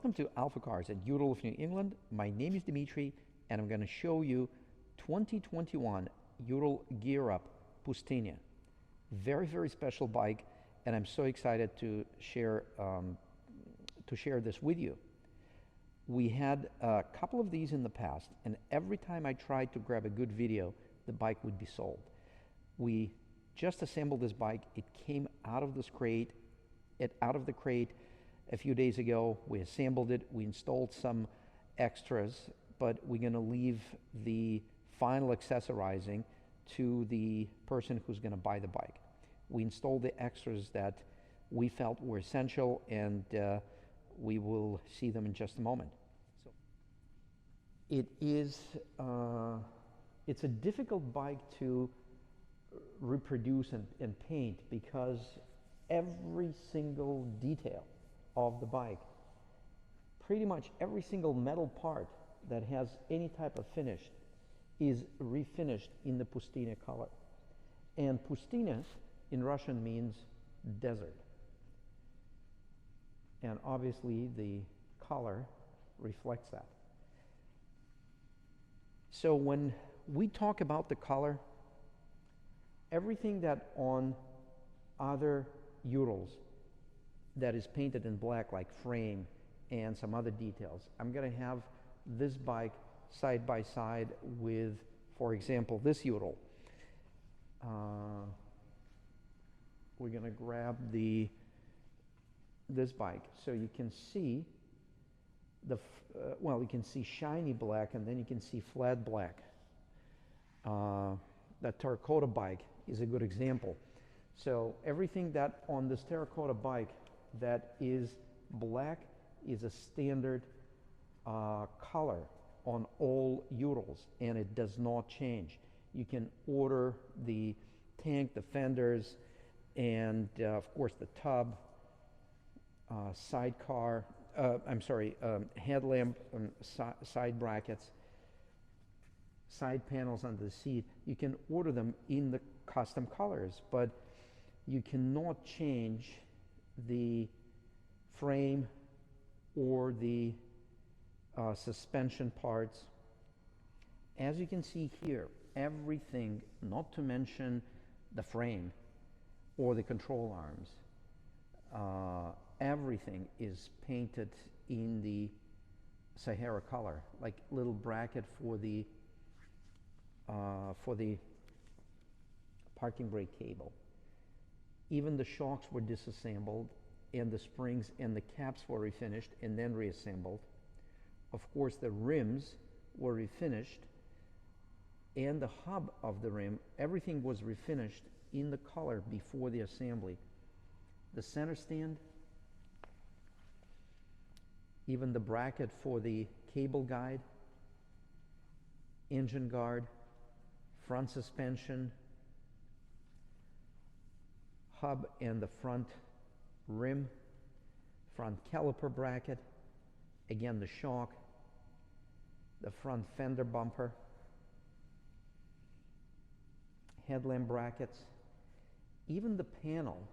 Welcome to AlphaCars at Ural of New England. My name is Dimitri, and I'm going to show you 2021 Ural Gear Up Pustinja. Very, very special bike, and I'm so excited to share this with you. We had a couple of these in the past, and every time I tried to grab a good video, the bike would be sold. We just assembled this bike. It came out of the crate a few days ago. We assembled it, we installed some extras, but we're going to leave the final accessorizing to the person who's going to buy the bike. We installed the extras that we felt were essential, and we will see them in just a moment. So it's a difficult bike to reproduce and paint because every single detail of the bike, pretty much every single metal part that has any type of finish, is refinished in the Pustinja color. And Pustinja in Russian means desert. And obviously the color reflects that. So when we talk about the color, everything that on other Urals that is painted in black, like frame and some other details, I'm going to have this bike side by side with, for example, this Ural. We're going to grab this bike so you can see you can see shiny black, and then you can see flat black. That terracotta bike is a good example. So everything that on this terracotta bike that is black is a standard color on all Urals, and it does not change. You can order the tank, the fenders, and of course the tub, sidecar, headlamp, side brackets, side panels under the seat. You can order them in the custom colors, but you cannot change the frame or the suspension parts. As you can see here, everything, not to mention the frame or the control arms, everything is painted in the Sahara color, like little bracket for the parking brake cable. Even the shocks were disassembled, and the springs and the caps were refinished and then reassembled. Of course, the rims were refinished, and the hub of the rim, everything was refinished in the color before the assembly. The center stand, even the bracket for the cable guide, engine guard, front suspension, hub and the front rim, front caliper bracket, again the shock, the front fender bumper, headlamp brackets, even the panel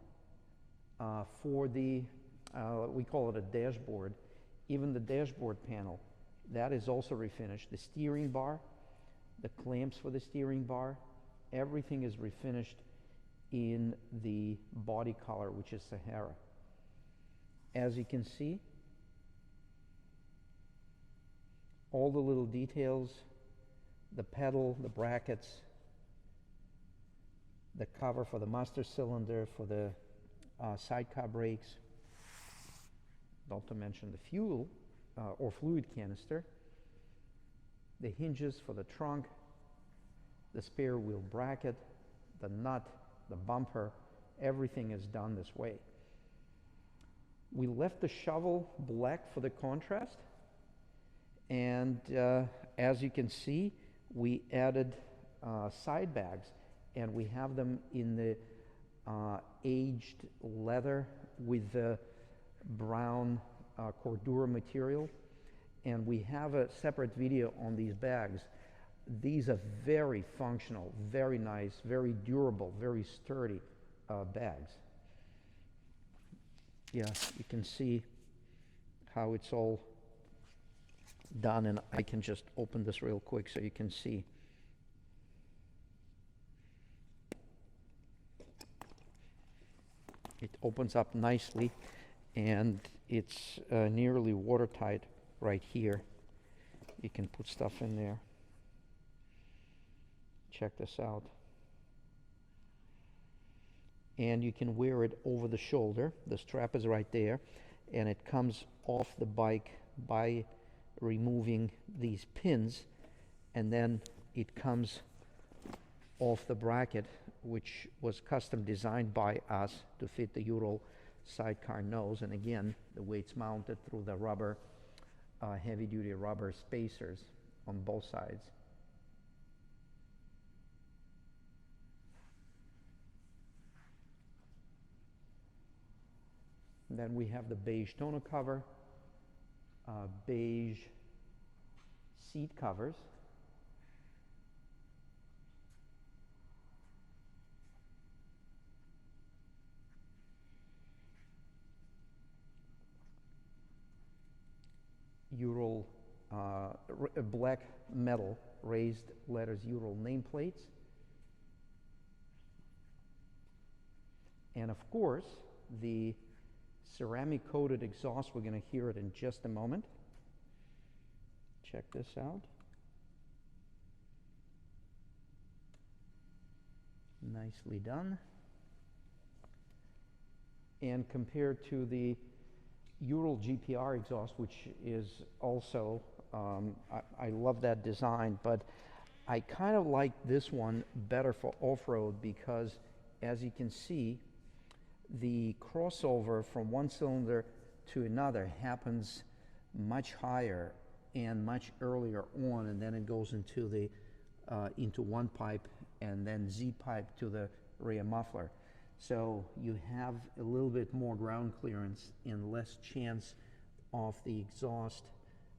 for the, we call it a dashboard, even the dashboard panel, that is also refinished. The steering bar, the clamps for the steering bar, everything is refinished in the body color, which is Sahara. As you can see, all the little details, the pedal, the brackets, the cover for the master cylinder, for the sidecar brakes, not to mention the fuel or fluid canister, the hinges for the trunk, the spare wheel bracket, the nut, the bumper, everything is done this way. We left the shovel black for the contrast, and as you can see, we added side bags, and we have them in the aged leather with the brown Cordura material, and we have a separate video on these bags. These are very functional, very nice, very durable, very sturdy bags. Yeah, you can see how it's all done, and I can just open this real quick so you can see. It opens up nicely, and it's nearly watertight right here. You can put stuff in there. Check this out. And you can wear it over the shoulder. The strap is right there, and it comes off the bike by removing these pins, and then it comes off the bracket, which was custom designed by us to fit the Ural sidecar nose. And again, the weight's mounted through the rubber, heavy-duty rubber spacers on both sides. And then we have the beige tonneau cover, beige seat covers, Ural black metal raised letters Ural nameplates, and of course the ceramic coated exhaust. We're going to hear it in just a moment. Check this out. Nicely done. And compared to the Ural GPR exhaust, which is also, I love that design, but I kind of like this one better for off-road because, as you can see, the crossover from one cylinder to another happens much higher and much earlier on, and then it goes into the into one pipe and then Z pipe to the rear muffler. So you have a little bit more ground clearance and less chance of the exhaust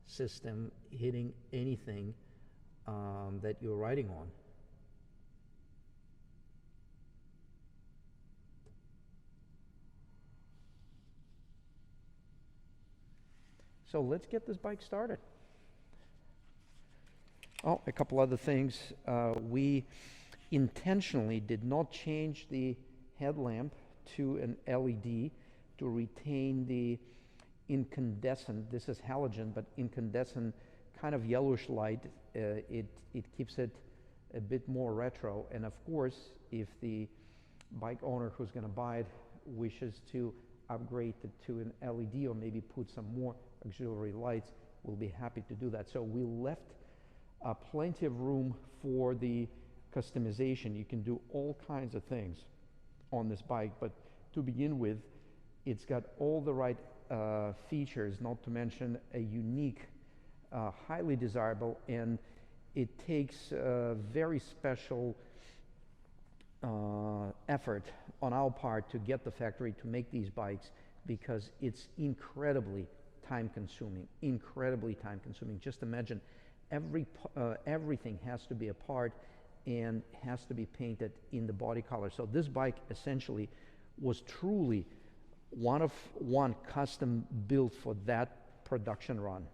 system hitting anything that you're riding on. So let's get this bike started. Oh, a couple other things. We intentionally did not change the headlamp to an LED to retain the incandescent, this is halogen, but incandescent kind of yellowish light. It keeps it a bit more retro. And of course, if the bike owner who's going to buy it wishes to upgrade it to an LED or maybe put some more auxiliary lights, we'll be happy to do that. So we left plenty of room for the customization. You can do all kinds of things on this bike, but to begin with, it's got all the right features, not to mention a unique, highly desirable, and it takes very special effort on our part to get the factory to make these bikes, because it's incredibly time consuming. Just imagine everything has to be a part and has to be painted in the body color. So this bike essentially was truly one of one, custom built for that production run.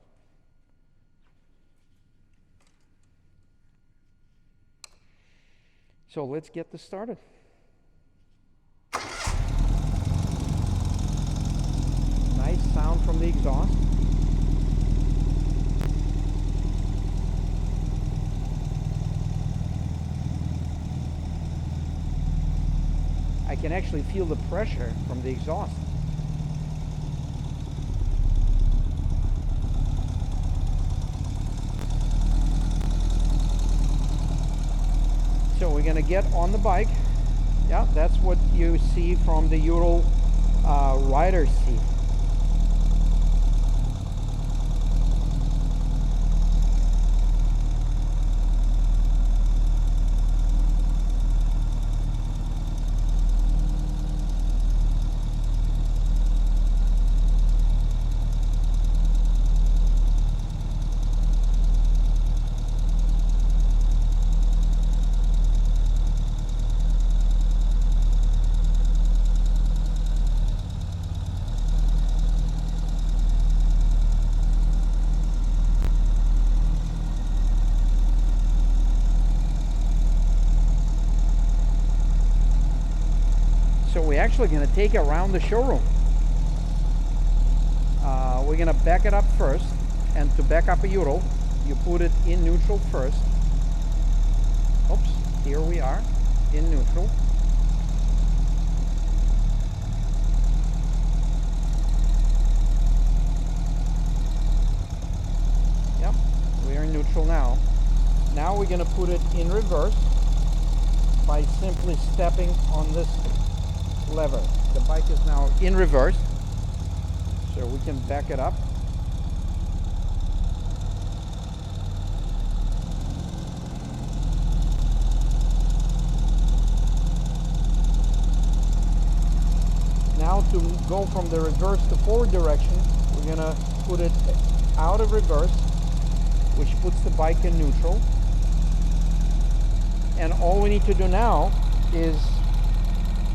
So let's get this started. Nice sound from the exhaust. I can actually feel the pressure from the exhaust. So we're going to get on the bike. Yeah, that's what you see from the Ural rider's seat. actually going to take it around the showroom. We're going to back it up first, and to back up a Ural, you put it in neutral first. Oops, here we are, in neutral. Yep, we are in neutral now. Now we're going to put it in reverse by simply stepping on this lever. The bike is now in reverse, so we can back it up. Now to go from the reverse to forward direction, we're going to put it out of reverse, which puts the bike in neutral. And all we need to do now is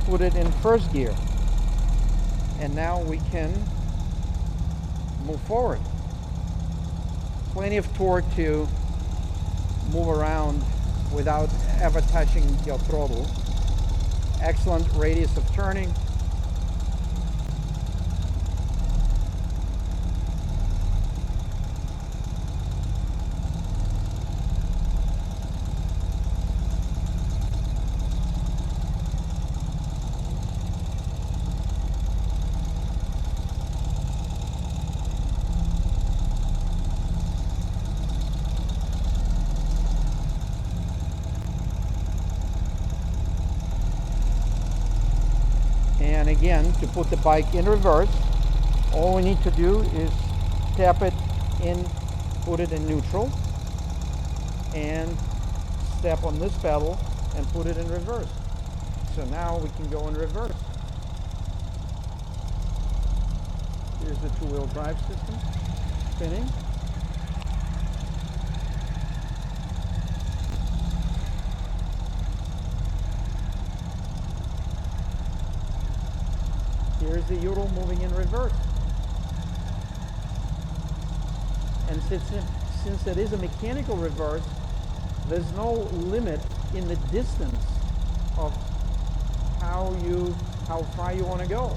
put it in first gear. And now we can move forward. Plenty of torque to move around without ever touching your throttle. Excellent radius of turning. And again, to put the bike in reverse, all we need to do is tap it in, put it in neutral, and step on this pedal and put it in reverse. So now we can go in reverse. Here's the two-wheel drive system spinning. Here's the Ural moving in reverse. And since it is a mechanical reverse, there's no limit in the distance of how far you want to go.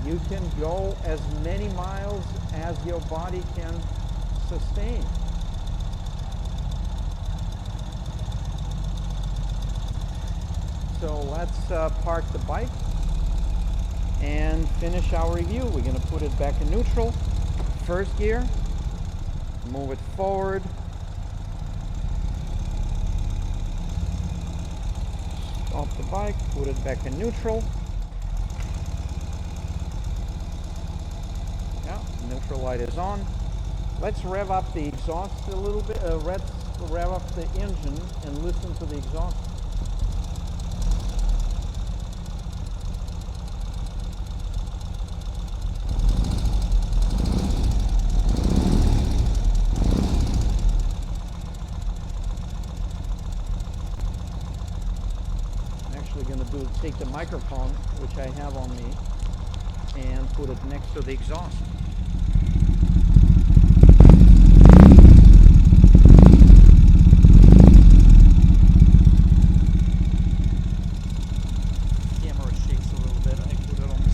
You can go as many miles as your body can sustain. So let's park the bike and finish our review. We're going to put it back in neutral, first gear, move it forward, stop the bike, put it back in neutral. Yeah, neutral light is on. Let's rev up the exhaust a little bit, rev up the engine and listen to the exhaust. Take the microphone, which I have on me, and put it next to the exhaust. Camera shakes a little bit. I put it on this.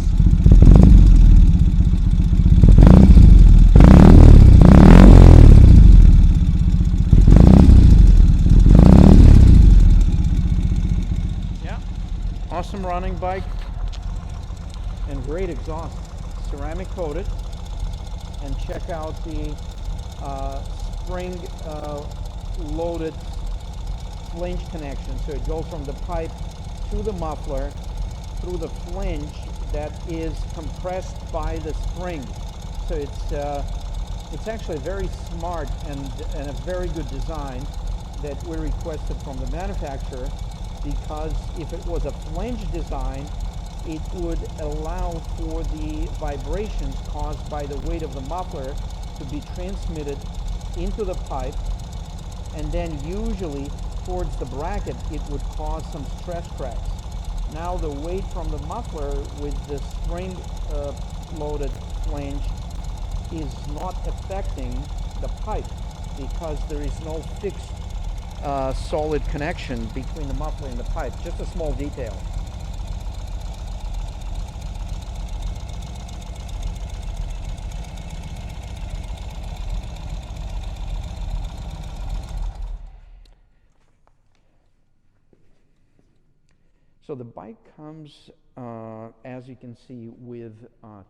Awesome running bike and great exhaust, ceramic coated. And check out the spring loaded flange connection. So it goes from the pipe to the muffler through the flange that is compressed by the spring. So it's actually very smart and a very good design that we requested from the manufacturer. Because if it was a flange design, it would allow for the vibrations caused by the weight of the muffler to be transmitted into the pipe, and then usually towards the bracket it would cause some stress cracks. Now the weight from the muffler with the spring loaded flange is not affecting the pipe because there is no fixed solid connection between the muffler and the pipe. Just a small detail. So the bike comes, as you can see, with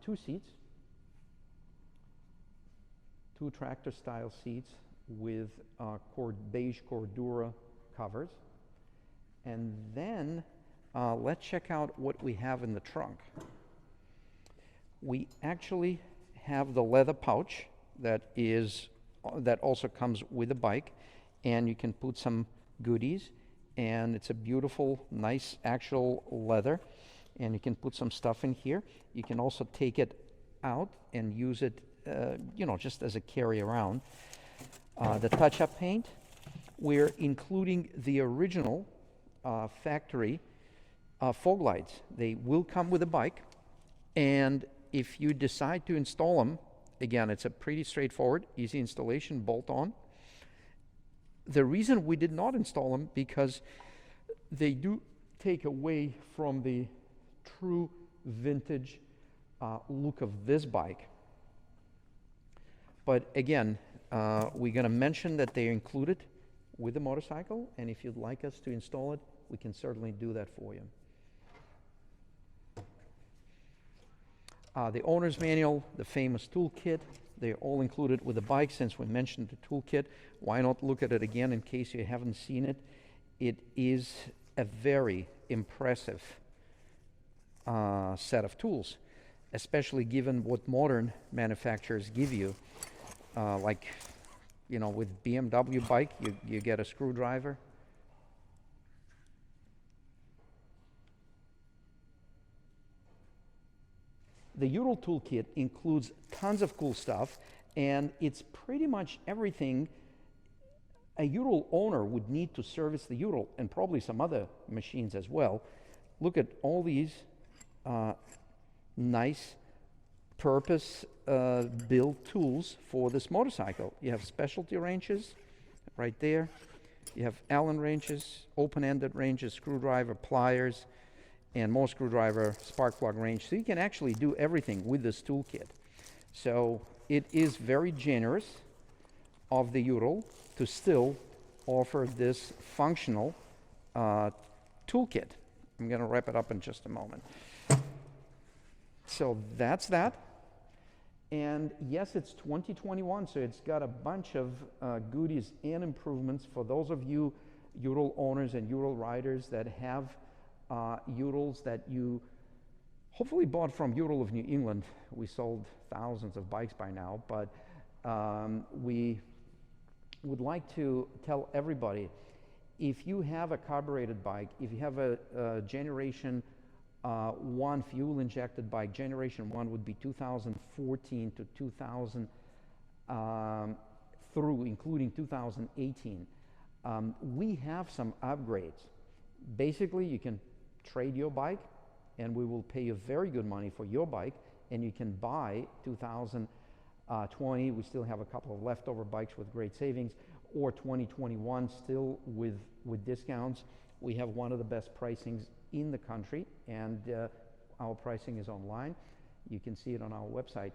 2 seats, 2 tractor-style seats with beige Cordura covers. And then let's check out what we have in the trunk. We actually have the leather pouch that also comes with the bike, and you can put some goodies, and it's a beautiful, nice actual leather, and you can put some stuff in here. You can also take it out and use it, you know, just as a carry around. The touch-up paint, we're including the original factory fog lights. They will come with a bike, and if you decide to install them, again, it's a pretty straightforward, easy installation, bolt on. The reason we did not install them, because they do take away from the true vintage look of this bike. But again, we're going to mention that they're included with the motorcycle, and if you'd like us to install it, we can certainly do that for you. The owner's manual, the famous toolkit, they're all included with the bike. Since we mentioned the toolkit, why not look at it again in case you haven't seen it? It is a very impressive set of tools, especially given what modern manufacturers give you. Like, you know, with BMW bike, you get a screwdriver. The Ural toolkit includes tons of cool stuff, and it's pretty much everything a Ural owner would need to service the Ural, and probably some other machines as well. Look at all these nice purpose built tools for this motorcycle. You have specialty wrenches right there. You have Allen wrenches, open-ended wrenches, screwdriver, pliers, and more screwdriver, spark plug wrench. So you can actually do everything with this toolkit. So it is very generous of the Ural to still offer this functional toolkit. I'm going to wrap it up in just a moment. So that's that. And yes, it's 2021, so it's got a bunch of goodies and improvements for those of you Ural owners and Ural riders that have Urals that you hopefully bought from Ural of New England. We sold thousands of bikes by now, but we would like to tell everybody, if you have a carbureted bike, if you have a generation 1 fuel injected bike, generation 1 would be 2014 to 2000 through including 2018. We have some upgrades. Basically, you can trade your bike, and we will pay you very good money for your bike, and you can buy 2020. We still have a couple of leftover bikes with great savings, or 2021 still with discounts. We have one of the best pricings in the country, and our pricing is online. You can see it on our website.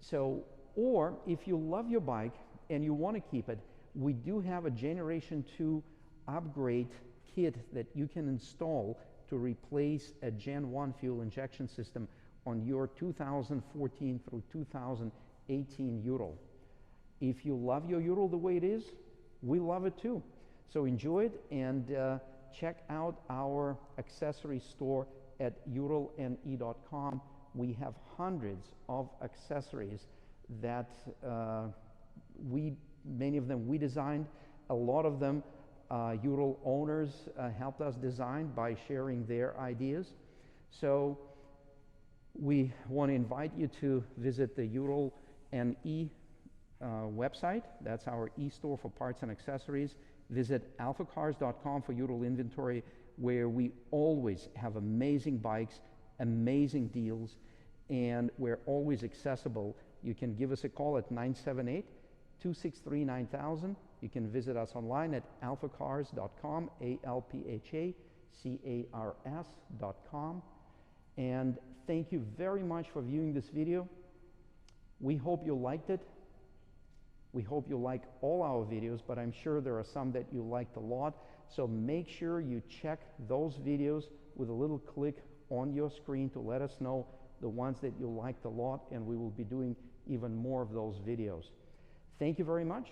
So, or if you love your bike and you want to keep it, we do have a Generation 2 upgrade kit that you can install to replace a Gen 1 fuel injection system on your 2014 through 2018 Ural. If you love your Ural the way it is, we love it too. So enjoy it, and check out our accessory store at uralme.com. We have hundreds of accessories that many of them we designed. A lot of them Ural owners helped us design by sharing their ideas. So we want to invite you to visit the Ural ME website. That's our e-store for parts and accessories. Visit alphacars.com for Ural inventory, where we always have amazing bikes, amazing deals, and we're always accessible. You can give us a call at 978-263-9000. You can visit us online at alphacars.com, AlphaCars.com. And thank you very much for viewing this video. We hope you liked it. We hope you like all our videos, but I'm sure there are some that you liked a lot. So make sure you check those videos with a little click on your screen to let us know the ones that you liked a lot, and we will be doing even more of those videos. Thank you very much.